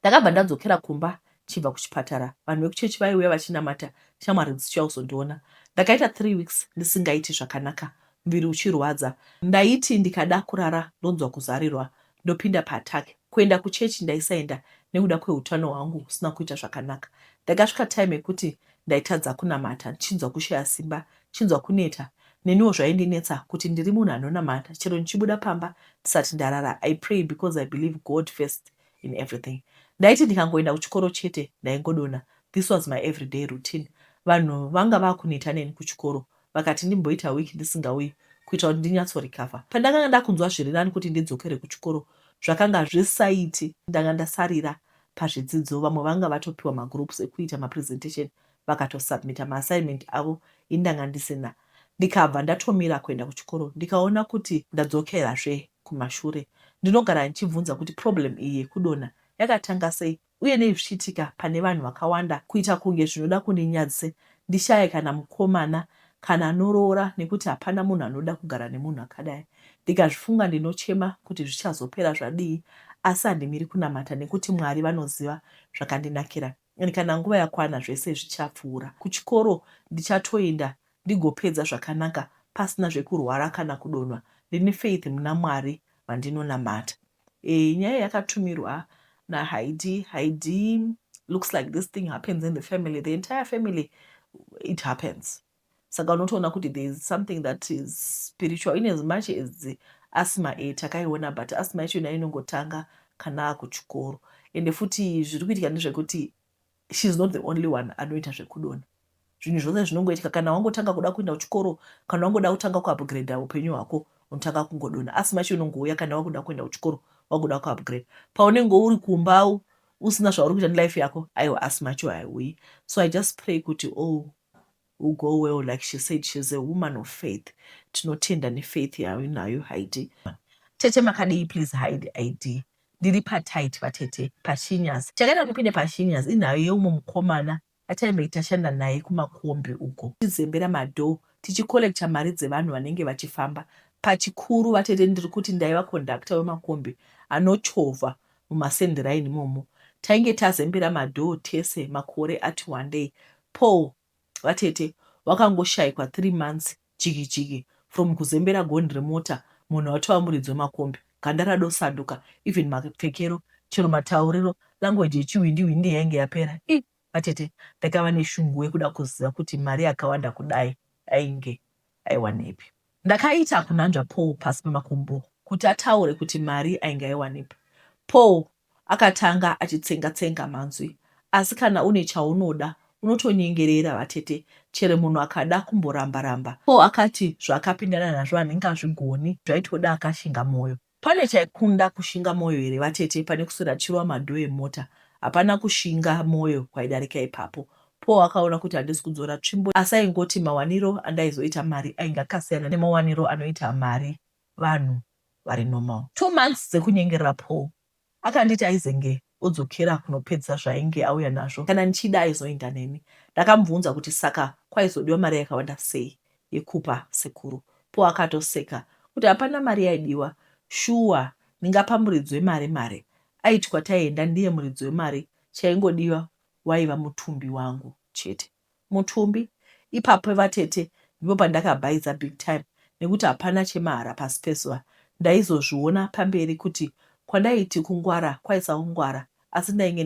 Ndakabva ndadzokera kumba chibva kuchipatara, vanhu vekuchechi vaiuya vachinamata, shamwari dzichiuya kuzondiona. Ndakaita 3 weeks ndisingaiti zvakanaka, muviri uchirwadza. Ndaiti ndikada kurara ndonzwa kuzarirwa, ndopinda paataki. Kuenda kuchechi ndaisaenda nekuda kweutano hwangu husina kuita zvakanaka. Ndakasvika time yekuti ndaitadza kunamata, ndichinzwa kushaya simba, ndichinzwa kuneta. Neniwo zvaindinetsa kuti ndiri munhu anonamata, chero ndichibuda pamba ndisati ndarara. I pray because I believe God first in everything. Ndaiti ndikangoenda kuchikoro chete ndaingodonha. This was my everyday routine. Vanhu vanga vakuneta neni kuchikoro, vakati ndimboita wiki ndisingauyi kuita kuti ndinyatsorecover. Pandakanga ndakunzwa zviri nani kuti ndidzokere kuchikoro, zvakanga zvesaiti ndanga ndasarira pazvidzidzo. Vamwe vanga vatopiwa magroups ekuita mapresentation, vakatosubmita maassignment avo indanga ndisina. Ndikabva ndatomira kuenda kuchikoro, ndikaona kuti ndadzokerazve kumashure. Ndinogara ndichibvunza kuti problem iyi yekudonha yakatanga sei, uye nezvichiitika pane vanhu vakawanda kuita kunge zvinoda kundinyadzise, ndishaye kana mukomana kana norora, nekuti hapana munhu anoda kugara nemunhu akadai. Ndikazvifunga ndinochema kuti zvichazopera zvadii, asi handimiri kunamata nekuti Mwari vanoziva zvakandinakira. Kana nguva yakwana zvese zvichapfuura. Kuchikoro ndichatoenda ndigopedza zvakanaka pasina zvekurwara kana kudonha. Ndine faith muna Mwari vandinonamata. Nyaya yakatumirwa naHaidi. Haidi looks like this thing happens in the family. The entire family, it happens. Saka unotoona kuti there is something that is spiritual in as much as the asthma takaiona, but asthma yacho inongotanga kana kuchikoro. Ende futi zviri kuitika ndezvekuti she's not the only one anoita zvekudonha. Zvinhu zvose zvinongoitika kana wangotanga kuda kuenda kuchikoro, kana wangoda kutanga kuupgrade upenyu hwako, unotanga kungodonha. Asthma yacho inongouya kana wakuda kuenda kuchikoro, wakuda kuupgrade. Paunenge uri kumba usina zvauri kuita nelife yako, aiwa asthma yacho haiuyi. So I just pray kuti will go well. Like she said, she's a woman of faith. Tinotenda nefaith yayo Haidi. Tete makadii please Haidi. Ndiri patight vatete pashinyas. Chakaita kupinde pashinyas inayo yeumwe mukomana ataimbe tashanda naye kumakombi uko. Tizembera madho, tichikolekta mari dzevanhu vanenge vachifamba. Pachikuru vatete ndiri kuti ndaiva conductor wemakombi anochovha mumasendiraini imomo. Tainge tazembera madho tese makore ati one day. Paul vatete wakangoshayikwa 3 months jigi from kuzembera gonhi remota, munhu watova muridzi wemakombi. Ganda radosanduka, even mapfekero, chero matauriro, language yechiwindi yainge yapera. Vatete ndakava neshungu yekuda kuziva kuti mari yakawanda kudai ainge aiwanepi. Ndakaita kunanzva Paul pasi pemakumbo kuti ataure kuti mari ainge aiwanepi. Paul akatanga achitsenga manzwi, asi kana une chaunoda unotonyengerera vatete, chero munhu akada kumboramba. Paul akati zvakapindana nazvo anenge azvigoni, zvaitoda akashinga moyo. Pane chaikunda kushinga moyo here vatete pane kuswera chirwa madho emota? Hapana kushinga moyo kwaidarika ipapo. Paul akaona kuti handisi kudzora tsvimbo, asi aingoti mawaniro andaizoita mari ainge akasiyana nemawaniro anoita mari vanhu vari normal. 2 months dzekunyengerera Paul akanditi aizenge odzokera kunopedza zvainge auya nazvo. Kana ndichida aizoenda neni. Ndakamubvunza kuti saka kwaizodiwa mari yakawanda sei yekupa sekuru. Paul akatoseka kuti hapana mari yaidiwa. Shuwa ndingapa muridzi wemari. Aiti kwataienda ndiye muridzi wemari, chaingodiwa waiva mutumbi wangu chete. Mutumbi ipapo vatete ndipo pandakabhaiza big time, nekuti hapana chemahara pasi pezuva. Ndaizozviona pamberi kuti kwandaiti kungwara kwaisaungwara, asi ndainge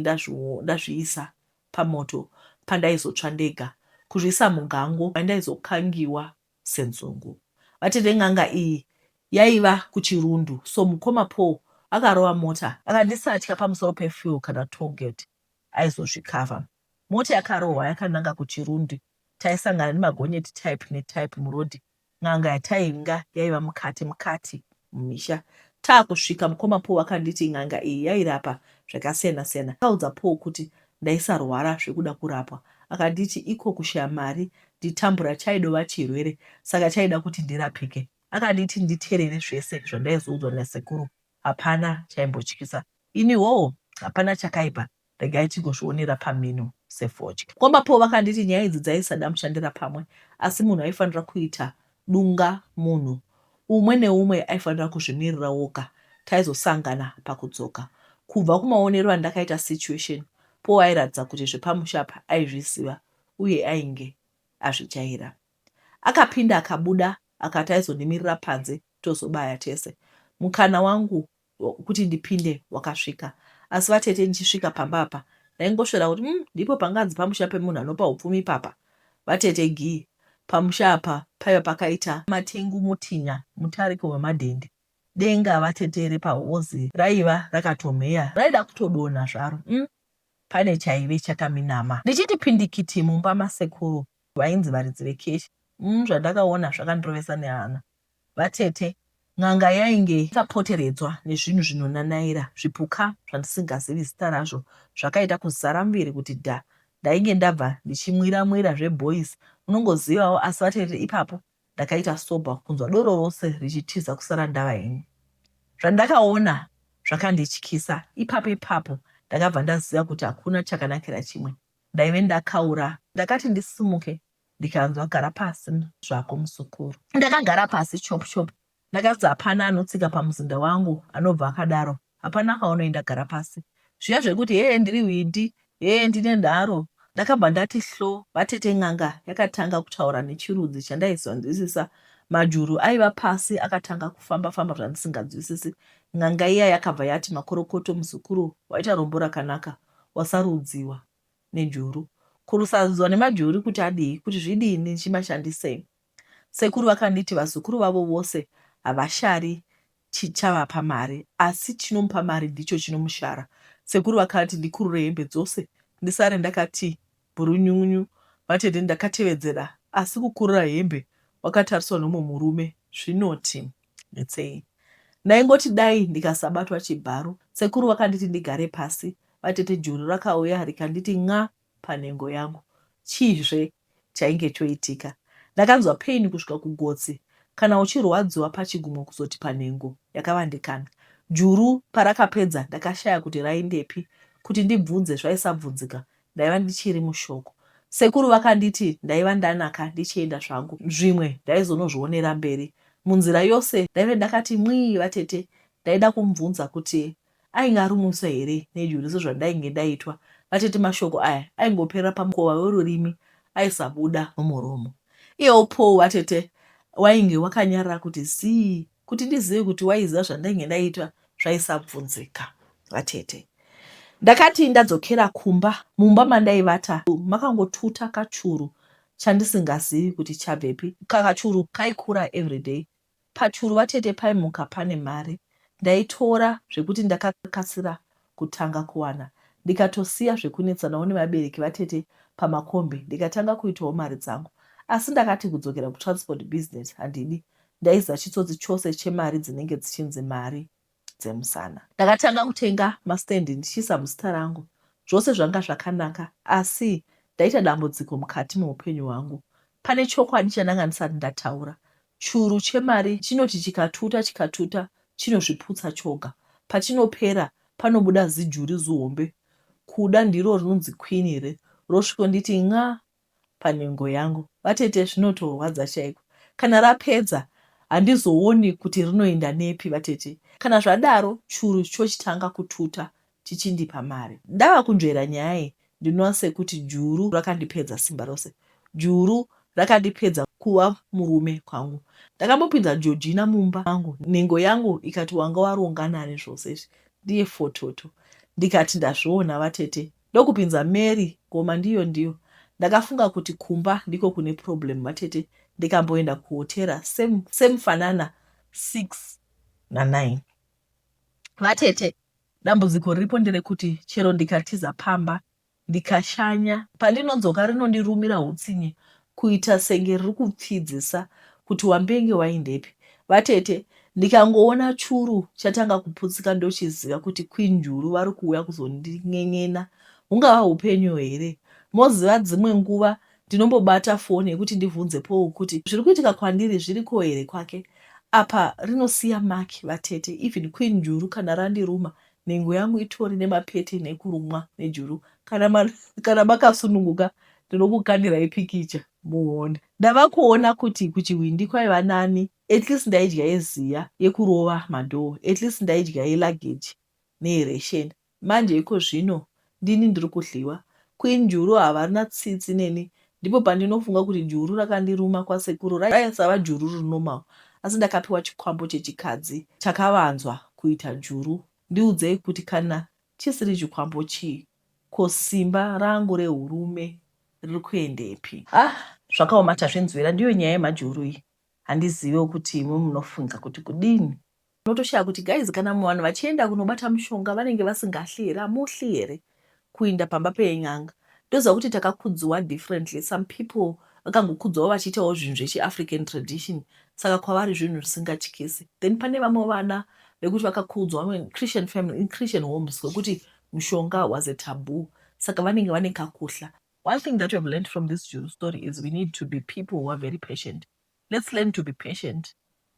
ndazviisa pamoto pandaizotsva ndega. Kuzviisa mungango pandaizokangiwa senzungu. Vatete n'anga iyi yaiva kuchirundu, so mukoma Paul akarova mota akandisatya pamusoro pefuel kana tollgate aizosvikavha. Mota yakarohwa yakananga kuchirundu, taisangana nemagonyeti type netype murodhi. N'anga yatainga yaiva mukati mumisha. Taakusvika mukoma Paul akanditi n'anga iyi yairapa zvakasiyana-siyana. Akaudza Paul kuti ndaisarwara zvekuda kurapwa. Akanditi iko kushaya mari nditambura chaidova chirwere, saka chaida kuti ndirapike. Akanditi nditeerere zvese zvandaizoudzwa nasekuru, hapana chaimbotyisa. Iniwo hapana chakaipa ndagai tigozvionera pamino sefodya. Mukoma Paul vakanditi nyaya idzi dzaisada mushandira pamwe, asi munhu aifanira kuita dunga munhu. Umwe neumwe aifanira kuzvimirira woga. Taizosangana pakudzoka. Kubva kumaonero andakaita situation, Paul airatidza kuti zvepamushapa aizviziva uye ainge azvijaira. Akapinda akabuda akati aizondimirira panze tozobaya tese. Mukana wangu kuti ndipinde wakasvika, asi vatete ndichisvika pamba apa ndaingosvera kuti ndipo panganzi pamusha pemunhu anopa upfumi papa. Vatete gii, pamusha apa paiva pakaita matengu mutinya mutariko wemadhende. Denga vatetere pahozi raiva rakatomheya, raida kutodonha zvaro. Pane chaive chakaminama. Ndichiti pindikiti mumba masekuru vainzi varidzi vekeshi. Zvandakaona zvakandirovesa nehana. Vatete n'anga yainge ikapoteredzwa nezvinhu zvinonanaira, zvipuka zvandisingazivi zita razvo, zvakaita kuzara muviri kuti dha. Ndainge ndabva ndichimwira zveboys, unongozivawo, asi vatete ipapo ndakaita soba kunzwa doro rose richitiza kusara ndava henyu. Zvandakaona zvakandityisa. Ipapo ndakabva ndaziva kuti hakuna chakanakira chimwe. Ndaive ndakaura. Ndakati ndisimuke ndikanzwa gara pasi zvako musukuru. Ndakagara pasi chop. Ndakadzi hapana anotsika pamuzinda wangu anobva akadaro. Hapana akaonoenda gara pasi. Zviya zvekuti ndiri windi, ndine ndaro. Ndakabva ndati hlo. Vatete n'anga yakatanga kutaura nechirudzi chandaizonzwisisa. Majuru aiva pasi akatanga kufamba zvandisingazwisisi. N'anga iya yakabva yati makorokoto muzukuru waita rombo rakanaka, wasarudziwa nejuru. Kurusarudzwa nemajuru kuti adii, kuti zvidini chimashandisei. Sekuru vakanditi vazukuru vavo vose havashari chichavapa mari, asi chinomupa mari ndicho chinomushara. Sekuru vakati ndikurure hembe dzose ndisare ndakati burunyunyu. Vatete ndakatevedzera, asi kukurura hembe wakatariswa nomumwe murume zvinoti netsei. Ndaingoti dai ndikasabatwa chibharo. Sekuru vakanditi ndigare pasi. Vatete juru rakauya rikanditi ng'a panhengo yangu. Chizve chainge choitika. Ndakanzwa pain kusvika kugotsi, kana uchirwadziwa pachigumwe kuzoti panhengo yakavandikana. Juru parakapedza ndakashaya kuti raindepi, kuti ndibvunze zvaisabvunzika. Ndaiva ndichiri mushoko. Sekuru vakanditi ndaiva ndanaka ndichienda zvangu, zvimwe ndaizonozvionera mberi. Munzira yose ndaive ndakati mwii vatete. Ndaida kumubvunza kuti aingarumusa here nejuru sezvandainge ndaitwa. Vatete mashoko aya aingopera pamukova werurimi aisabuda mumuromo. Iyewo Paul vatete wainge wakanyarara kuti zii, kuti ndizive kuti waiziva zvandainge ndaitwa zvaisabvunzika. Vatete ndakati ndadzokera kumba, mumba mandaivata makangotuta kachuru chandisingazivi kuti chabvepi. Kakachuru kaikura everyday. Pachuru vatete paimuka pane mari. Ndaitora zvekuti ndakakasira kutanga kuwana. Ndikatosiya zvekunetsanawo nevabereki vatete pamakombe, ndikatanga kuitawo mari dzangu. Asi ndakati kudzokera kutransport business handidi. Ndaiziva chitsotsi chose chemari dzinenge dzichinzi mari dzemusana. Ndakatanga kutenga mastendi ndichiisa muzita rangu. Zvose zvanga zvakanaka, asi ndaita dambudziko mukati muupenyu hwangu. Pane chokwadi chandanga ndisati ndataura. Churu chemari chinoti chikatuta chinozviputsa choga. Pachinopera panobuda zijuri zihombe. Kuda ndiro rinonzi kwinire, rosviko nditi ng'a panhengo yangu. Vatete zvinotorwadza chaiko. Kana rapedza handizooni kuti rinoenda nepi vatete. Kana zvadaro churu chochitanga kututa chichindipa mari. Ndava kunzvera nyaya ndinova sekuti juru rakandipedza simba rose. Juru rakandipedza kuva murume kwangu. Ndakambopinza Georgina mumba mangu, nhengo yangu ikati wanga waronga nani zvose izvi. Ndiye fototo. ndikati ndazviona vatete ndokupinza Mary ngoma ndiyo ndakafunga kuti kumba ndiko kune problem vatete. Ndikamboenda kuhotera semufanana 6 na 9 vatete. Dambudziko riripo nderekuti chero ndikatiza pamba ndikashanya, pandinodzoka rinondirumira hutsinye kuita senge riri kupfidzisa kuti wambenge waindepi vatete. Ndikangoona churu chatanga kuputsika ndochiziva kuti Queen Njuru vari kuuya kuzondin'en'ena. Hungava upenyu here? Moziva dzimwe nguva ndinombobata foni yekuti ndibvunzepo kuti zviri kuitika kwandiri zviriko here kwake. Apa rinosiya maki vatete. Even Queen Njuru kana randiruma, nhengo yangu itori nemapeteni ekurumwa nejuru. Kana makasununguka ndinokukandirai pikicha muone. Ndava kuona kuti kuchiwindi kwaiva nani. At least ndaidya yeziya yekurova madhoo. At least ndaidya yeluggage neyeration. Manje iko zvino ndini ndiri kudliwa. Queen Njuru havarina tsitsi neni. Ndipo pandinofunga kuti juru rakandiruma kwasekuru raisava juru rinomawo. Asi ndakapiwa chikwambo chechikadzi chakavanzwa kuita juru. Ndiudzei kuti kana chisiri chikwambo chii, ko simba rangu rehurume riri kuendepi? Zvakaoma tazvinzwira. Ndiyo nyaya yemajuru iyi. Handizivewo kuti imwe munofunga kuti kudini. Unotoshaya kuti guys, kana vanhu vachienda kunobata mushonga vanenge vasingahli here, hamuhli here kuinda pamba penyanga. Ndoziva kuti takakudziwa differently. Some people vakangokudziwawo vachiitawo zvinhu zvechiAfrican tradition, saka kwavari zvinhu zvisingatyisi. Then pane vamwe vana vekuti vakakudzwa in Christian family, in Christian homes, wekuti mushonga was a taboo, saka vanenge vane kakuhla. One thing that we have learned from this Jew story is we need to be people who are very patient. Let's learn to be patient.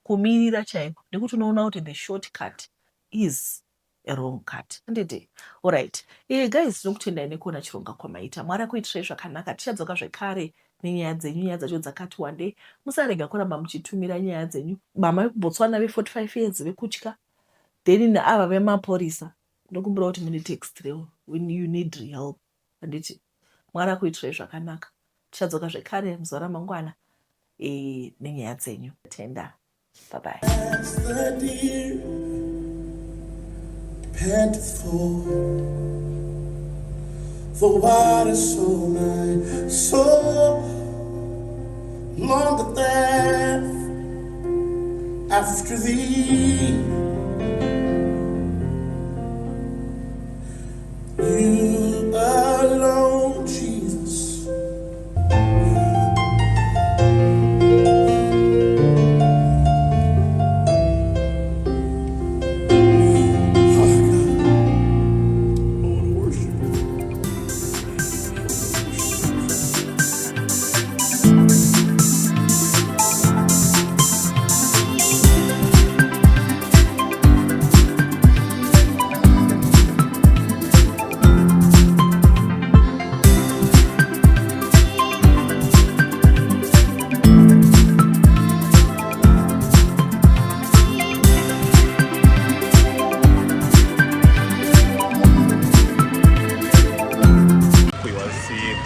Kumirira chaiko, nekuti unoona kuti the shortcut is a wrong cut. Ndidi. All right. Guys, tinokutendai nekuona chironga kwamaita. Mwari akuitirai zvakanaka. Tichadzoka zvekare nenyaya dzenyu, nyaya dzacho dzakati wandei. Musarega kuramba muchitumira nyaya dzenyu. Mama vekuBotswana ve45 years vekutya. Then neava vemapurisa. Ndokumbura kuti mune text rewo when you need help. Anditi. Mwari akuitirai zvakanaka. Tichadzoka zvekare muzuva ramangwana nenyaya dzenyu. Tenda. Bye bye. Pant for water, so my soul longer than after thee. You alone, Jesus.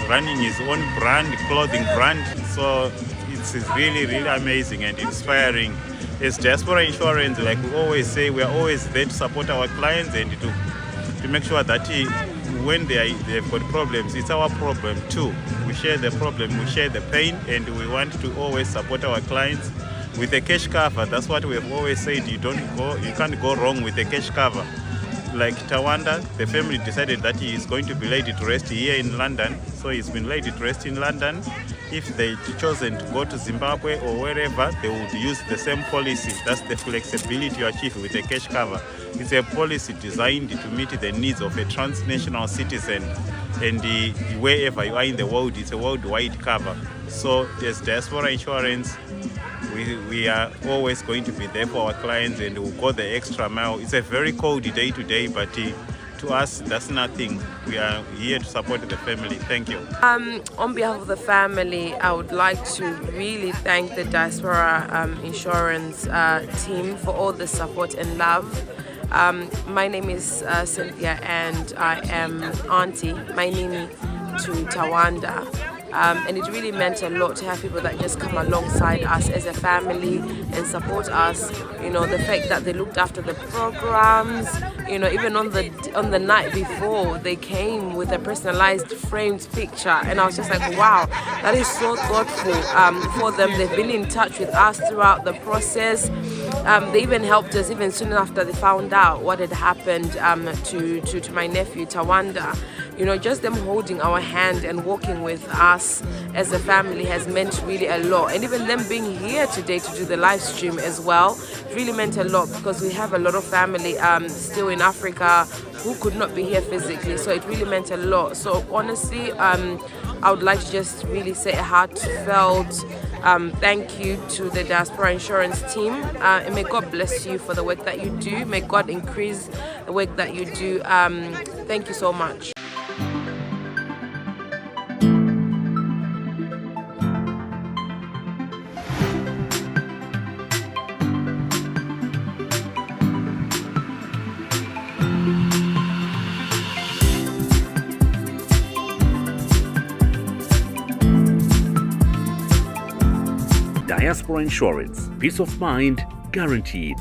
Running his own brand, clothing brand, so it's really amazing and inspiring. As Diaspora Insurance, like we always say, we are always there to support our clients and to make sure that when they've got problems, it's our problem too. We share the problem, we share the pain, and we want to always support our clients with a cash cover. That's what we have always said. You can't go wrong with a cash cover. Like Tawanda, the family decided that he is going to be laid to rest here in London, so he's been laid to rest in London. If they'd chosen to go to Zimbabwe or wherever, they would use the same policy. That's the flexibility you achieve with a cash cover. It's a policy designed to meet the needs of a transnational citizen, and wherever you are in the world, it's a worldwide cover. So as Diaspora Insurance, we are always going to be there for our clients and we'll go the extra mile. It's a very cold day today, but to us, that's nothing. We are here to support the family. Thank you. On behalf of the family, I would like to really thank the Diaspora Insurance team for all the support and love. My name is Cynthia and I am auntie, my nini to Tawanda. And it really meant a lot to have people that just come alongside us as a family and support us. You know, the fact that they looked after the programs, you know, even on the night before, they came with a personalized framed picture, and I was just like, wow, that is so thoughtful for them. They've been in touch with us throughout the process. They even helped us even soon after they found out what had happened to my nephew Tawanda. You know, just them holding our hand and walking with us as a family has meant really a lot. And even them being here today to do the live stream as well really meant a lot, because we have a lot of family still in Africa who could not be here physically. So it really meant a lot. So honestly, I would like to just really say a heartfelt thank you to the Diaspora Insurance team, and may God bless you for the work that you do. May God increase the work that you do. Thank you so much. Diaspora Insurance, peace of mind guaranteed.